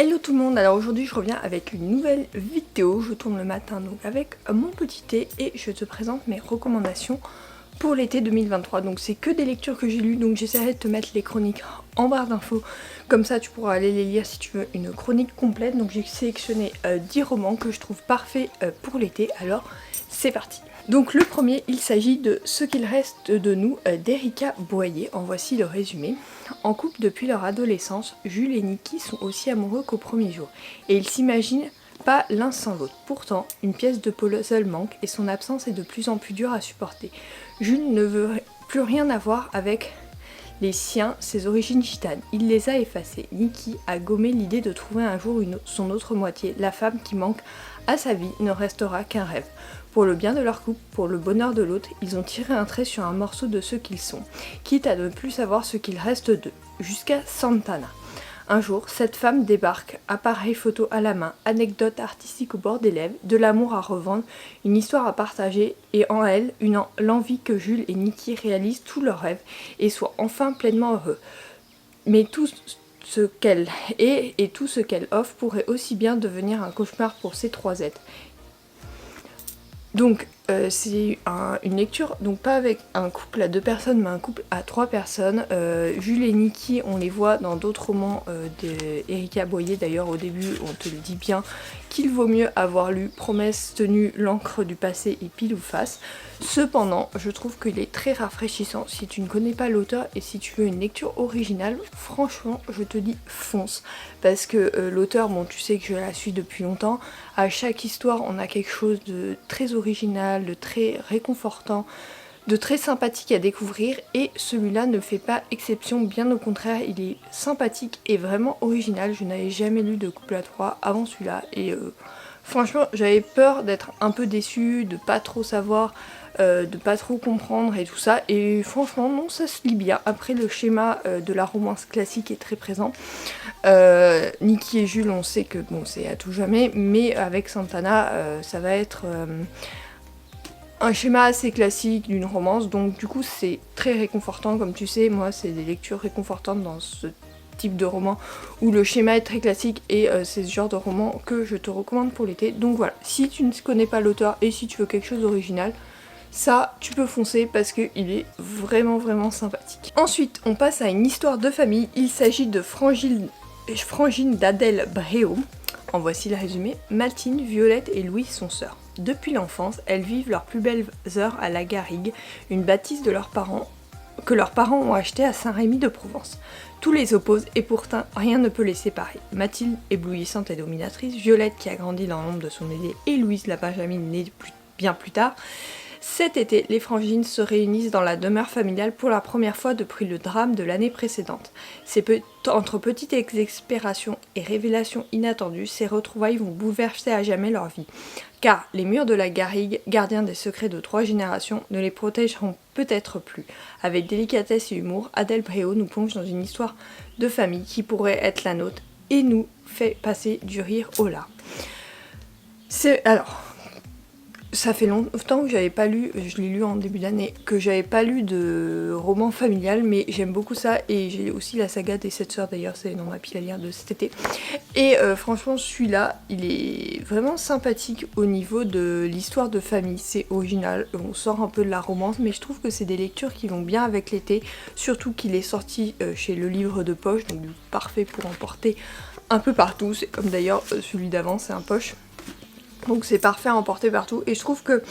Hello tout le monde, alors aujourd'hui je reviens avec une nouvelle vidéo, je tourne le matin donc avec mon petit thé et je te présente mes recommandations pour l'été 2023. Donc c'est que des lectures que j'ai lues, donc j'essaierai de te mettre les chroniques en barre d'infos, comme ça tu pourras aller les lire si tu veux une chronique complète. Donc j'ai sélectionné 10 romans que je trouve parfaits pour l'été, alors c'est parti. Donc le premier, il s'agit de Ce qu'il reste de nous d'Erika Boyer. En voici le résumé. En couple depuis leur adolescence, Jules et Niki sont aussi amoureux qu'au premier jour. Et ils s'imaginent pas l'un sans l'autre. Pourtant, une pièce de puzzle manque et son absence est de plus en plus dure à supporter. Jules ne veut plus rien avoir avec les siens, ses origines gitanes. Il les a effacées. Niki a gommé l'idée de trouver un jour son autre moitié. La femme qui manque à sa vie ne restera qu'un rêve. Pour le bien de leur couple, pour le bonheur de l'autre, ils ont tiré un trait sur un morceau de ce qu'ils sont, quitte à ne plus savoir ce qu'il reste d'eux, jusqu'à Santana. Un jour, cette femme débarque, appareil photo à la main, anecdote artistique au bord des lèvres, de l'amour à revendre, une histoire à partager et en elle, l'envie que Jules et Niki réalisent tous leurs rêves et soient enfin pleinement heureux. Mais tout ce qu'elle est et tout ce qu'elle offre pourrait aussi bien devenir un cauchemar pour ces trois êtres. Donc c'est une lecture, donc pas avec un couple à 2 personnes, mais un couple à 3 personnes. Jules et Niki, on les voit dans d'autres romans d'Erika Boyer. D'ailleurs, au début, on te le dit bien qu'il vaut mieux avoir lu Promesse tenue, l'encre du passé et Pile ou face. Cependant, je trouve qu'il est très rafraîchissant. Si tu ne connais pas l'auteur et si tu veux une lecture originale, franchement, je te dis fonce. Parce que l'auteur, bon, tu sais que je la suis depuis longtemps. À chaque histoire, on a quelque chose de très original, de très réconfortant, de très sympathique à découvrir, et celui-là ne fait pas exception, bien au contraire, il est sympathique et vraiment original. Je n'avais jamais lu de couple à 3 avant celui-là et franchement j'avais peur d'être un peu déçue, de pas trop savoir, de pas trop comprendre et tout ça, et franchement non, ça se lit bien. Après, le schéma de la romance classique est très présent. Niki et Jules, on sait que bon, c'est à tout jamais, mais avec Santana ça va être un schéma assez classique d'une romance, donc du coup c'est très réconfortant. Comme tu sais, moi c'est des lectures réconfortantes dans ce type de roman où le schéma est très classique, et c'est ce genre de roman que je te recommande pour l'été. Donc voilà, si tu ne connais pas l'auteur et si tu veux quelque chose d'original, ça tu peux foncer parce qu'il est vraiment sympathique. Ensuite on passe à une histoire de famille, il s'agit de Frangine d'Adèle Bréau. En voici le résumé. Mathilde, Violette et Louise sont sœurs. Depuis l'enfance, elles vivent leurs plus belles heures à la Garrigue, une bâtisse de que leurs parents ont achetée à Saint-Rémy de Provence. Tout les oppose et pourtant rien ne peut les séparer. Mathilde, éblouissante et dominatrice, Violette qui a grandi dans l'ombre de son aînée, et Louise la Benjamine née bien plus tard. Cet été, les frangines se réunissent dans la demeure familiale pour la première fois depuis le drame de l'année précédente. Entre petites exaspérations et révélations inattendues, ces retrouvailles vont bouleverser à jamais leur vie. Car les murs de la Garrigue, gardiens des secrets de 3 générations, ne les protégeront peut-être plus. Avec délicatesse et humour, Adèle Bréau nous plonge dans une histoire de famille qui pourrait être la nôtre et nous fait passer du rire au larmes. Ça fait longtemps que j'avais pas lu, je l'ai lu en début d'année, que j'avais pas lu de roman familial, mais j'aime beaucoup ça, et j'ai aussi la saga des 7 sœurs, d'ailleurs c'est dans ma pile à lire de cet été. Et franchement celui-là, il est vraiment sympathique au niveau de l'histoire de famille, c'est original, on sort un peu de la romance, mais je trouve que c'est des lectures qui vont bien avec l'été, surtout qu'il est sorti chez Le Livre de Poche, donc parfait pour emporter un peu partout, c'est comme d'ailleurs celui d'avant, c'est un poche. Donc c'est parfait à emporter partout, et je trouve que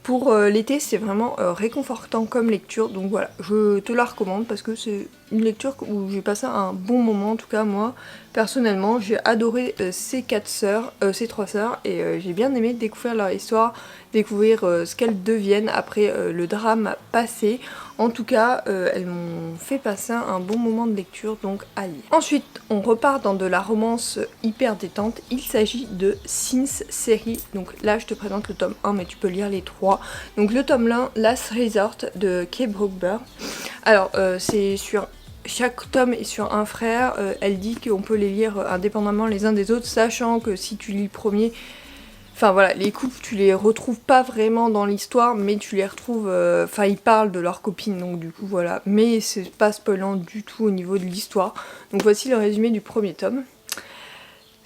pour l'été c'est vraiment réconfortant comme lecture. Donc voilà, je te la recommande parce que c'est une lecture où j'ai passé un bon moment. En tout cas moi personnellement j'ai adoré ces 3 sœurs, et j'ai bien aimé découvrir leur histoire, découvrir ce qu'elles deviennent après le drame passé. En tout cas elles m'ont fait passer un bon moment de lecture, donc à lire. Ensuite on repart dans de la romance hyper détente, il s'agit de Sins série. Donc là je te présente le tome 1, mais tu peux lire les 3. Donc le tome 1, Last Resort de Kay Brookber. Alors c'est sur chaque tome est sur un frère, elle dit qu'on peut les lire indépendamment les uns des autres, sachant que si tu lis le premier, enfin voilà, les couples tu les retrouves pas vraiment dans l'histoire, mais tu les retrouves, enfin ils parlent de leur copine, donc du coup voilà, mais c'est pas spoilant du tout au niveau de l'histoire. Donc voici le résumé du premier tome.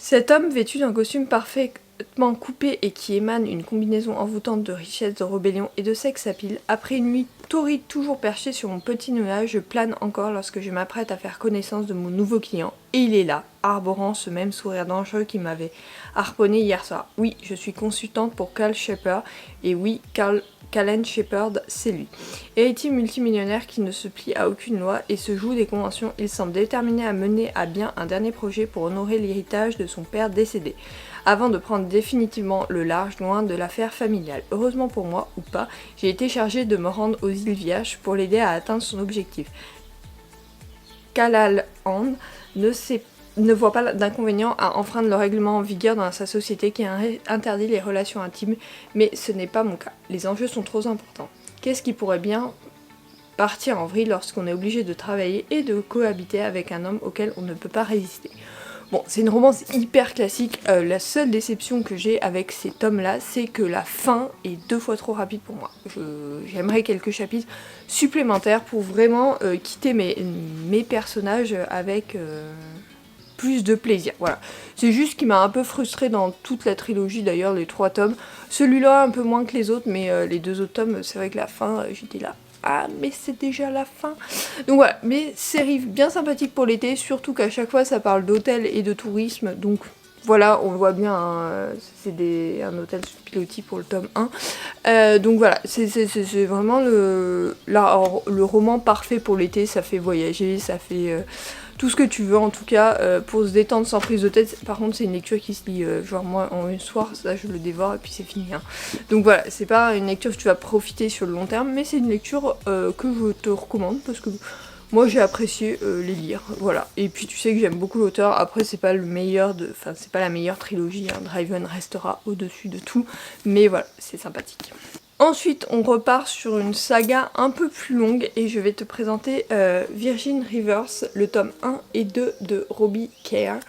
Cet homme vêtu d'un costume parfaitement coupé et qui émane une combinaison envoûtante de richesse, de rébellion et de sexe à pile, après une nuit torride toujours perchée sur mon petit nuage, je plane encore lorsque je m'apprête à faire connaissance de mon nouveau client. Et il est là, arborant ce même sourire dangereux qui m'avait harponné hier soir. Oui, je suis consultante pour Cal Shepard, et oui, Callan Shepard, c'est lui. Héritier multimillionnaire qui ne se plie à aucune loi et se joue des conventions, il semble déterminé à mener à bien un dernier projet pour honorer l'héritage de son père décédé, avant de prendre définitivement le large loin de l'affaire familiale. Heureusement pour moi, ou pas, j'ai été chargée de me rendre aux îles Vierges pour l'aider à atteindre son objectif. Callahan ne voit pas d'inconvénient à enfreindre le règlement en vigueur dans sa société qui interdit les relations intimes, mais ce n'est pas mon cas. Les enjeux sont trop importants. Qu'est-ce qui pourrait bien partir en vrille lorsqu'on est obligé de travailler et de cohabiter avec un homme auquel on ne peut pas résister? Bon, c'est une romance hyper classique. La seule déception que j'ai avec ces tomes-là, c'est que la fin est 2 fois trop rapide pour moi. J'aimerais quelques chapitres supplémentaires pour vraiment quitter mes personnages avec plus de plaisir. Voilà. C'est juste ce qui m'a un peu frustrée dans toute la trilogie, d'ailleurs, les 3 tomes. Celui-là un peu moins que les autres, mais les 2 autres tomes, c'est vrai que la fin, j'étais là. Ah, mais c'est déjà la fin. Donc voilà, mais série bien sympathique pour l'été, surtout qu'à chaque fois ça parle d'hôtel et de tourisme, donc voilà, on voit bien, hein, c'est un hôtel sous pilotis pour le tome 1. Donc voilà, c'est vraiment le roman parfait pour l'été, ça fait voyager, ça fait tout ce que tu veux en tout cas, pour se détendre sans prise de tête. Par contre c'est une lecture qui se lit, genre moi en une soir, ça je le dévore et puis c'est fini. Hein. Donc voilà, c'est pas une lecture que tu vas profiter sur le long terme, mais c'est une lecture que je te recommande parce que moi j'ai apprécié les lire, voilà. Et puis tu sais que j'aime beaucoup l'auteur, après c'est pas le meilleur enfin c'est pas la meilleure trilogie, hein. Driven restera au-dessus de tout, mais voilà, c'est sympathique. Ensuite, on repart sur une saga un peu plus longue et je vais te présenter Virgin Rivers, le tome 1 et 2 de Robbie Kerr.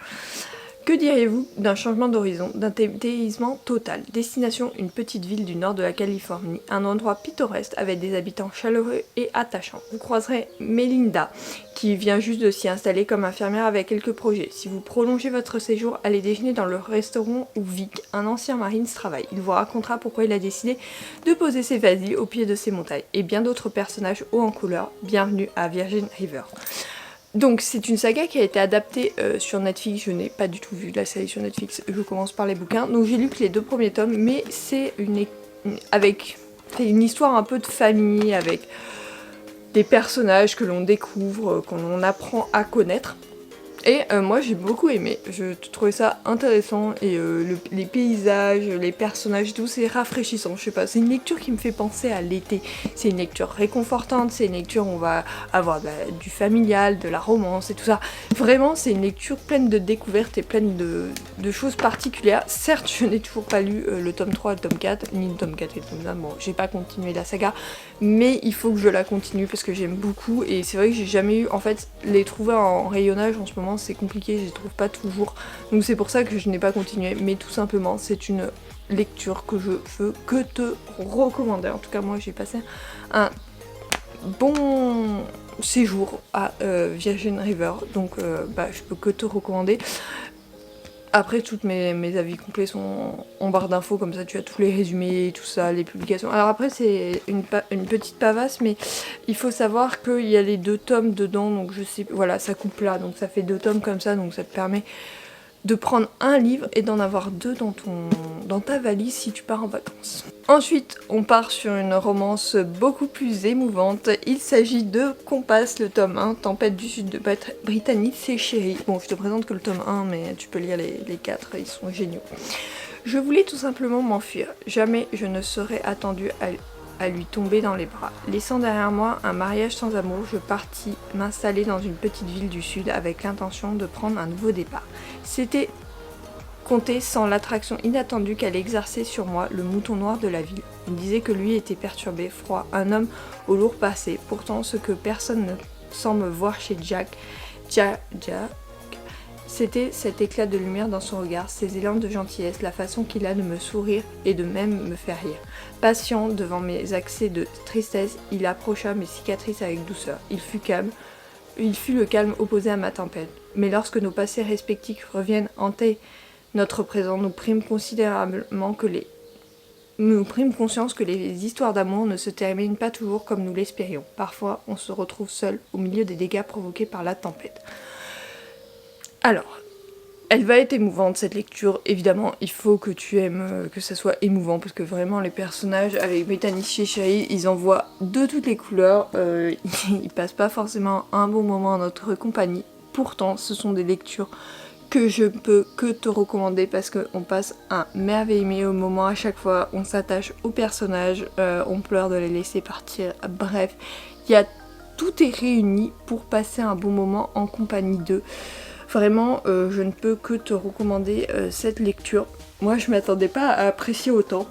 Que diriez-vous d'un changement d'horizon, d'un dépaysement total? Destination, une petite ville du nord de la Californie, un endroit pittoresque avec des habitants chaleureux et attachants. Vous croiserez Melinda, qui vient juste de s'y installer comme infirmière avec quelques projets. Si vous prolongez votre séjour, allez déjeuner dans le restaurant où Vic, un ancien marine, travaille. Il vous racontera pourquoi il a décidé de poser ses vasies au pied de ces montagnes. Et bien d'autres personnages hauts en couleur. Bienvenue à Virgin River. Donc c'est une saga qui a été adaptée sur Netflix, je n'ai pas du tout vu la série sur Netflix, je commence par les bouquins, donc j'ai lu que les 2 premiers tomes, mais c'est une histoire un peu de famille, avec des personnages que l'on découvre, qu'on apprend à connaître. Et moi j'ai beaucoup aimé, je trouvais ça intéressant et les paysages, les personnages et tout, c'est rafraîchissant, je sais pas, c'est une lecture qui me fait penser à l'été, c'est une lecture réconfortante, c'est une lecture où on va avoir du familial, de la romance et tout ça. Vraiment c'est une lecture pleine de découvertes et pleine de choses particulières. Certes je n'ai toujours pas lu le tome 3 et le tome 4, ni le tome 4 et le tome 1, bon j'ai pas continué la saga, mais il faut que je la continue parce que j'aime beaucoup et c'est vrai que j'ai jamais eu, en fait les trouver en rayonnage en ce moment c'est compliqué, je les trouve pas toujours, donc c'est pour ça que je n'ai pas continué, mais tout simplement c'est une lecture que je veux que te recommander. En tout cas moi j'ai passé un bon séjour à Virgin River, donc je peux que te recommander. Après, tous mes avis complets sont en barre d'infos, comme ça tu as tous les résumés, tout ça, les publications. Alors après, c'est une petite pavasse, mais il faut savoir qu'il y a les 2 tomes dedans, donc je sais, voilà, ça coupe là, donc ça fait 2 tomes comme ça, donc ça te permet de prendre un livre et d'en avoir 2 dans ta valise si tu pars en vacances. Ensuite, on part sur une romance beaucoup plus émouvante. Il s'agit de Compass, le tome 1, Tempête du Sud de Brittany, c'est chéri. Bon, je te présente que le tome 1, mais tu peux lire les 4, ils sont géniaux. Je voulais tout simplement m'enfuir. Jamais je ne serais attendue à lui tomber dans les bras. Laissant derrière moi un mariage sans amour, je partis m'installer dans une petite ville du sud avec l'intention de prendre un nouveau départ. C'était compté sans l'attraction inattendue qu'allait exercer sur moi le mouton noir de la ville. Il disait que lui était perturbé, froid, un homme au lourd passé. Pourtant, ce que personne ne semble voir chez Jack, c'était cet éclat de lumière dans son regard, ses élans de gentillesse, la façon qu'il a de me sourire et de même me faire rire. Patient devant mes accès de tristesse, il approcha mes cicatrices avec douceur. Il fut le calme opposé à ma tempête. Mais lorsque nos passés respectifs reviennent hanter Notre présent nous prime considérablement nous prime conscience que les histoires d'amour ne se terminent pas toujours comme nous l'espérions. Parfois, on se retrouve seul au milieu des dégâts provoqués par la tempête. Alors, elle va être émouvante cette lecture, évidemment, il faut que tu aimes que ça soit émouvant, parce que vraiment les personnages avec Bethany Cheshire, ils en voient de toutes les couleurs, ils passent pas forcément un bon moment en notre compagnie. Pourtant, ce sont des lectures que je peux que te recommander parce qu'on passe un merveilleux moment à chaque fois, on s'attache aux personnages, on pleure de les laisser partir, bref, tout est réuni pour passer un bon moment en compagnie d'eux. Vraiment, je ne peux que te recommander cette lecture. Moi, je m'attendais pas à apprécier autant.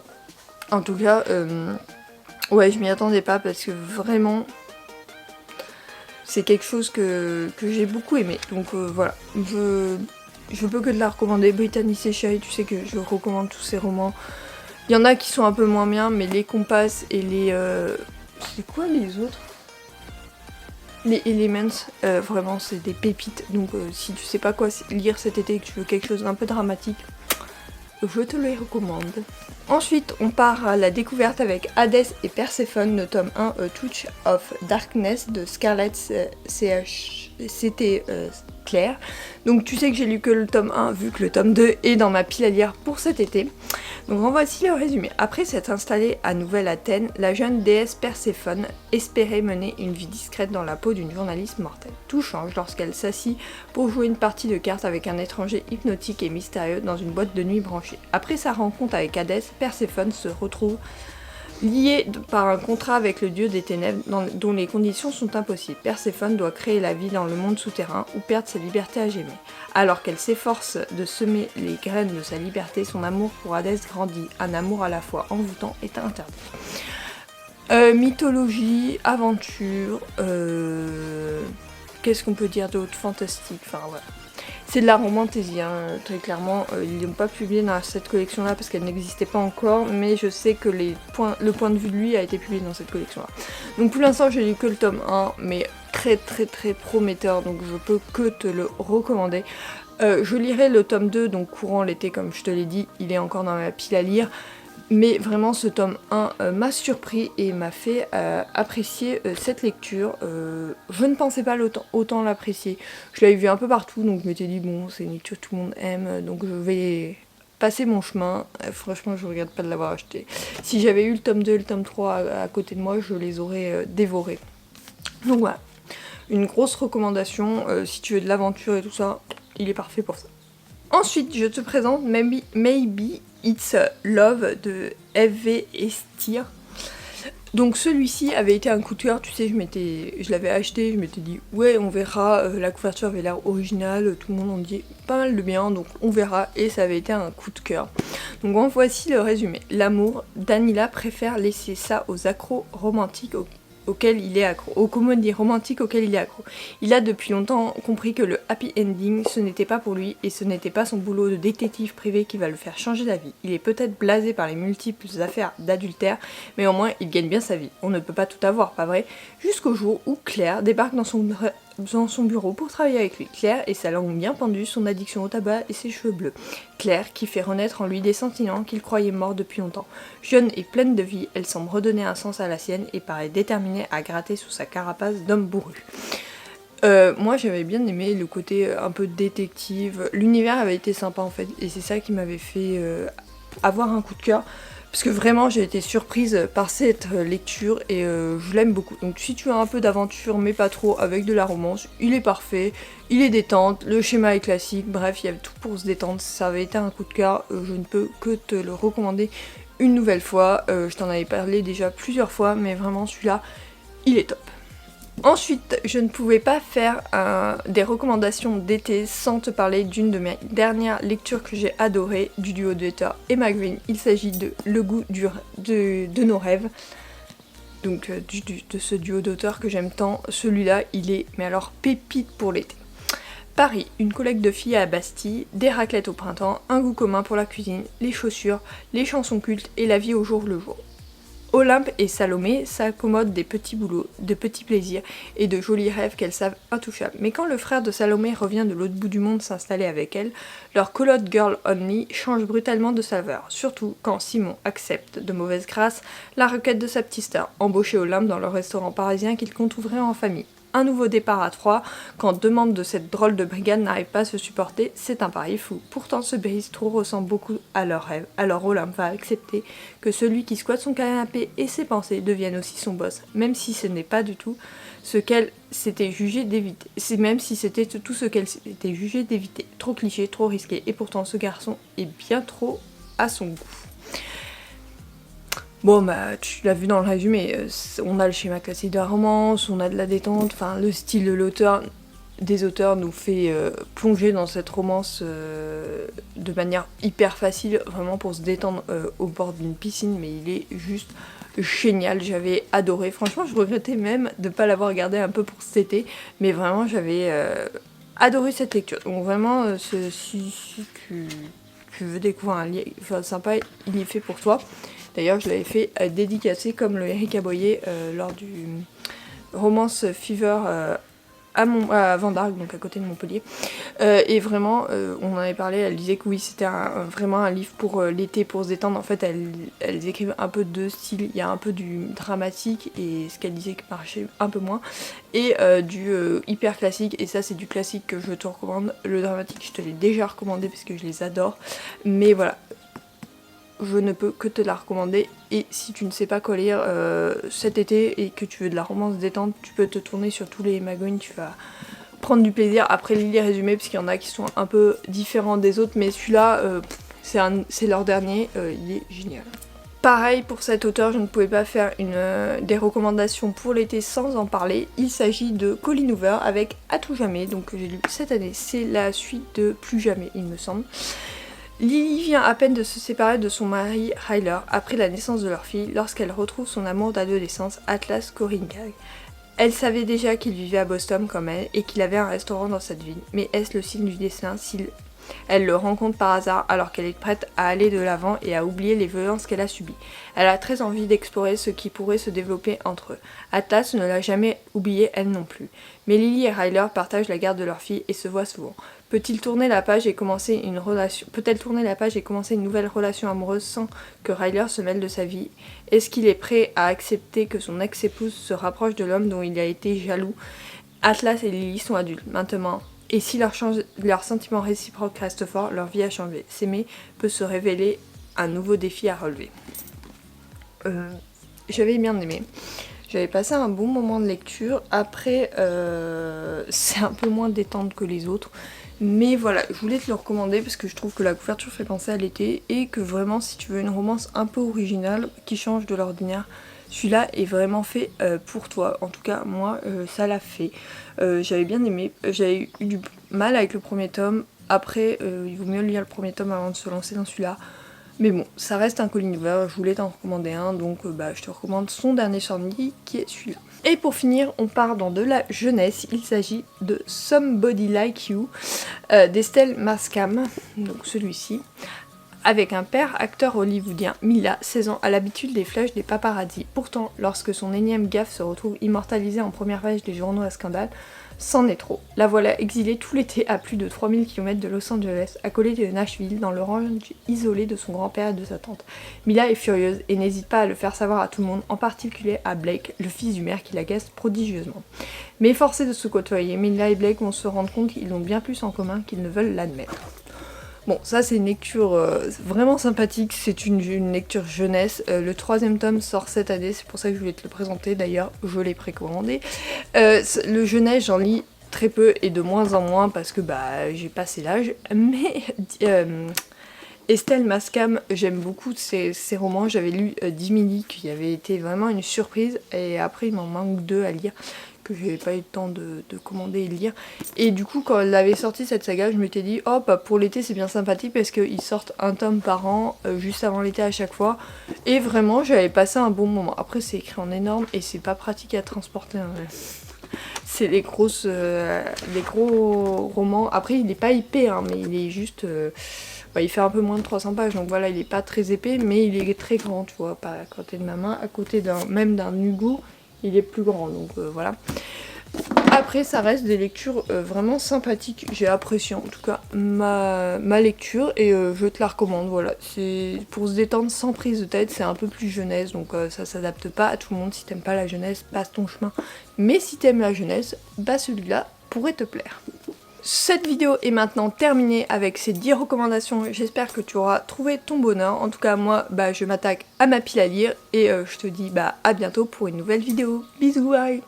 En tout cas, ouais, je m'y attendais pas parce que vraiment, c'est quelque chose que j'ai beaucoup aimé. Donc voilà, je peux que te la recommander. Bethany Cheshire, tu sais que je recommande tous ces romans. Il y en a qui sont un peu moins bien, mais les Compasses et les... c'est quoi les autres ? Les Elements, vraiment c'est des pépites. Donc si tu sais pas quoi lire cet été et que tu veux quelque chose d'un peu dramatique, je te les recommande. Ensuite, on part à la découverte avec Hadès et Perséphone, le tome 1, A Touch of Darkness de Scarlett Ct. Claire. Donc tu sais que j'ai lu que le tome 1 vu que le tome 2 est dans ma pile à lire pour cet été. Donc en voici le résumé. Après s'être installée à Nouvelle-Athènes, la jeune déesse Perséphone espérait mener une vie discrète dans la peau d'une journaliste mortelle. Tout change lorsqu'elle s'assit pour jouer une partie de cartes avec un étranger hypnotique et mystérieux dans une boîte de nuit branchée. Après sa rencontre avec Hadès, Perséphone se retrouve liée par un contrat avec le dieu des ténèbres dont les conditions sont impossibles. Perséphone doit créer la vie dans le monde souterrain ou perdre sa liberté à gémer. Alors qu'elle s'efforce de semer les graines de sa liberté, son amour pour Hadès grandit. Un amour à la fois envoûtant et interdit. Mythologie, aventure, qu'est-ce qu'on peut dire d'autre ? Fantastique, enfin voilà. C'est de la romantaisie, hein, très clairement. Ils l'ont pas publié dans cette collection-là parce qu'elle n'existait pas encore, mais je sais que le point de vue de lui a été publié dans cette collection-là. Donc pour l'instant, j'ai lu que le tome 1, mais très très très prometteur, donc je peux que te le recommander. Je lirai le tome 2, donc courant l'été, comme je te l'ai dit, il est encore dans ma pile à lire. Mais vraiment ce tome 1 m'a surpris et m'a fait apprécier cette lecture. Je ne pensais pas autant l'apprécier. Je l'avais vu un peu partout, donc je m'étais dit bon c'est une lecture que tout le monde aime, donc je vais passer mon chemin. Franchement je regrette pas de l'avoir acheté. Si j'avais eu le tome 2 et le tome 3 à côté de moi, je les aurais dévorés. Donc voilà, une grosse recommandation. Si tu veux de l'aventure et tout ça, il est parfait pour ça. Ensuite je te présente Maybe It's Love de F.V. Estir. Donc celui-ci avait été un coup de cœur, tu sais, je l'avais acheté, je m'étais dit ouais on verra, la couverture avait l'air originale, tout le monde en dit pas mal de bien, donc on verra, et ça avait été un coup de cœur. Donc en voici le résumé. L'amour, Danila préfère laisser ça aux accros romantiques auquel il est accro, aux comédies romantiques auxquelles il est accro. Il a depuis longtemps compris que le happy ending, ce n'était pas pour lui, et ce n'était pas son boulot de détective privé qui va le faire changer d'avis. Il est peut-être blasé par les multiples affaires d'adultère, mais au moins il gagne bien sa vie. On ne peut pas tout avoir, pas vrai ? Jusqu'au jour où Claire débarque dans son bureau pour travailler avec lui. Claire et sa langue bien pendue, son addiction au tabac et ses cheveux bleus. Claire qui fait renaître en lui des sentiments qu'il croyait morts depuis longtemps. Jeune et pleine de vie, elle semble redonner un sens à la sienne et paraît déterminée à gratter sous sa carapace d'homme bourru. Moi j'avais bien aimé le côté un peu détective, l'univers avait été sympa en fait, et c'est ça qui m'avait fait avoir un coup de cœur. Parce que vraiment j'ai été surprise par cette lecture et je l'aime beaucoup. Donc si tu as un peu d'aventure mais pas trop avec de la romance, il est parfait, il est détente, le schéma est classique, bref il y a tout pour se détendre. Ça avait été un coup de cœur, je ne peux que te le recommander une nouvelle fois. Je t'en avais parlé déjà plusieurs fois mais vraiment celui-là il est top. Ensuite, je ne pouvais pas faire des recommandations d'été sans te parler d'une de mes dernières lectures que j'ai adorées du duo d'auteurs Emma Green. Il s'agit de Le goût de nos rêves. Donc de ce duo d'auteurs que j'aime tant. Celui-là, il est, mais alors pépite pour l'été. Paris, une collecte de filles à Bastille, des raclettes au printemps, un goût commun pour la cuisine, les chaussures, les chansons cultes et la vie au jour le jour. Olympe et Salomé s'accommodent des petits boulots, de petits plaisirs et de jolis rêves qu'elles savent intouchables. Mais quand le frère de Salomé revient de l'autre bout du monde s'installer avec elle, leur colotte girl only change brutalement de saveur. Surtout quand Simon accepte de mauvaise grâce la requête de sa petite sœur, embaucher Olympe dans le restaurant parisien qu'il compte ouvrir en famille. Un nouveau départ à 3, quand deux membres de cette drôle de brigade n'arrivent pas à se supporter, c'est un pari fou. Pourtant, ce bistrot ressemble beaucoup à leur rêve, alors Olympe va accepter que celui qui squatte son canapé et ses pensées devienne aussi son boss, même si ce n'est pas du tout ce qu'elle s'était jugé d'éviter. C'est même si c'était tout ce qu'elle s'était jugé d'éviter. Trop cliché, trop risqué, et pourtant ce garçon est bien trop à son goût. Bon bah tu l'as vu dans le résumé, on a le schéma classique de la romance, on a de la détente, enfin le style de l'auteur, des auteurs nous fait plonger dans cette romance de manière hyper facile, vraiment pour se détendre au bord d'une piscine, mais il est juste génial, j'avais adoré, franchement je regrettais même de ne pas l'avoir regardé un peu pour cet été, mais vraiment j'avais adoré cette lecture, donc vraiment si tu veux découvrir un livre sympa, il est fait pour toi. D'ailleurs, je l'avais fait dédicacé comme le Erika Boyer lors du Romance Fever à Vendargue, donc à côté de Montpellier. Et vraiment, on en avait parlé, elle disait que oui, c'était vraiment un livre pour l'été, pour se détendre. En fait, elles écrivent un peu deux styles. Il y a un peu du dramatique, et ce qu'elle disait qui marchait un peu moins, et du hyper classique. Et ça, c'est du classique que je te recommande. Le dramatique, je te l'ai déjà recommandé parce que je les adore. Mais voilà. Je ne peux que te la recommander, et si tu ne sais pas quoi lire cet été et que tu veux de la romance détente, tu peux te tourner sur tous les magazines, tu vas prendre du plaisir. Après lis les résumés parce qu'il y en a qui sont un peu différents des autres, mais celui-là c'est leur dernier, il est génial. Pareil pour cet auteur, je ne pouvais pas faire des recommandations pour l'été sans en parler. Il s'agit de Colleen Hoover avec À tout jamais, donc que j'ai lu cette année, c'est la suite de Plus jamais il me semble. Lily vient à peine de se séparer de son mari Ryler après la naissance de leur fille lorsqu'elle retrouve son amour d'adolescence Atlas Corinne. Elle savait déjà qu'il vivait à Boston comme elle et qu'il avait un restaurant dans cette ville, mais est-ce le signe du destin si elle le rencontre par hasard alors qu'elle est prête à aller de l'avant et à oublier les violences qu'elle a subies. Elle a très envie d'explorer ce qui pourrait se développer entre eux. Atlas ne l'a jamais oublié, elle non plus. Mais Lily et Ryler partagent la garde de leur fille et se voient souvent. Peut-elle tourner la page et commencer une nouvelle relation amoureuse sans que Ryler se mêle de sa vie? Est-ce qu'il est prêt à accepter que son ex-épouse se rapproche de l'homme dont il a été jaloux? Atlas et Lily sont adultes maintenant. Et si leur sentiment réciproque reste fort, leur vie a changé. S'aimer peut se révéler un nouveau défi à relever. J'avais bien aimé. J'avais passé un bon moment de lecture. Après, c'est un peu moins détente que les autres. Mais voilà, je voulais te le recommander parce que je trouve que la couverture fait penser à l'été. Et que vraiment, si tu veux une romance un peu originale, qui change de l'ordinaire, celui-là est vraiment fait pour toi. En tout cas, moi, ça l'a fait. J'avais bien aimé. J'avais eu du mal avec le premier tome. Après, il vaut mieux lire le premier tome avant de se lancer dans celui-là. Mais bon, ça reste un Colleen Hoover, je voulais t'en recommander un, donc je te recommande son dernier sorti qui est celui-là. Et pour finir, on part dans de la jeunesse, il s'agit de Somebody Like You d'Estelle Mascam, donc celui-ci. Avec un père, acteur hollywoodien, Mila, 16 ans, a l'habitude des flashs des paparazzis. Pourtant, lorsque son énième gaffe se retrouve immortalisé en première page des journaux à scandale, c'en est trop. La voilà exilée tout l'été à plus de 3000 km de Los Angeles, accolée de Nashville, dans le ranch isolé de son grand-père et de sa tante. Mila est furieuse et n'hésite pas à le faire savoir à tout le monde, en particulier à Blake, le fils du maire qui l'agace prodigieusement. Mais forcés de se côtoyer, Mila et Blake vont se rendre compte qu'ils ont bien plus en commun qu'ils ne veulent l'admettre. Bon, ça c'est une lecture vraiment sympathique, c'est une lecture jeunesse. Le 3e tome sort cette année, c'est pour ça que je voulais te le présenter, d'ailleurs je l'ai précommandé. Le jeunesse, j'en lis très peu et de moins en moins parce que j'ai passé l'âge, mais Estelle Mascam, j'aime beaucoup ses romans. J'avais lu Dimini qui avait été vraiment une surprise, et après il m'en manque 2 à lire que j'avais pas eu le temps de commander et de lire. Et du coup, quand elle avait sorti cette saga, je m'étais dit, oh pour l'été c'est bien sympathique parce qu'ils sortent un tome par an, juste avant l'été à chaque fois. Et vraiment, j'avais passé un bon moment. Après, c'est écrit en énorme et c'est pas pratique à transporter. Hein. C'est des gros romans. Après, il est pas épais, hein, mais il est juste... Bah, il fait un peu moins de 300 pages, donc voilà, il est pas très épais, mais il est très grand, tu vois, pas à côté de ma main, à côté même d'un Hugo, il est plus grand, donc voilà. Après, ça reste des lectures vraiment sympathiques. J'ai apprécié en tout cas ma lecture et je te la recommande. Voilà, c'est pour se détendre sans prise de tête. C'est un peu plus jeunesse, donc ça s'adapte pas à tout le monde. Si t'aimes pas la jeunesse, passe ton chemin. Mais si t'aimes la jeunesse, bah celui-là pourrait te plaire. Cette vidéo est maintenant terminée avec ces 10 recommandations. J'espère que tu auras trouvé ton bonheur. En tout cas, moi, bah, je m'attaque à ma pile à lire et je te dis bah, à bientôt pour une nouvelle vidéo. Bisous, bye.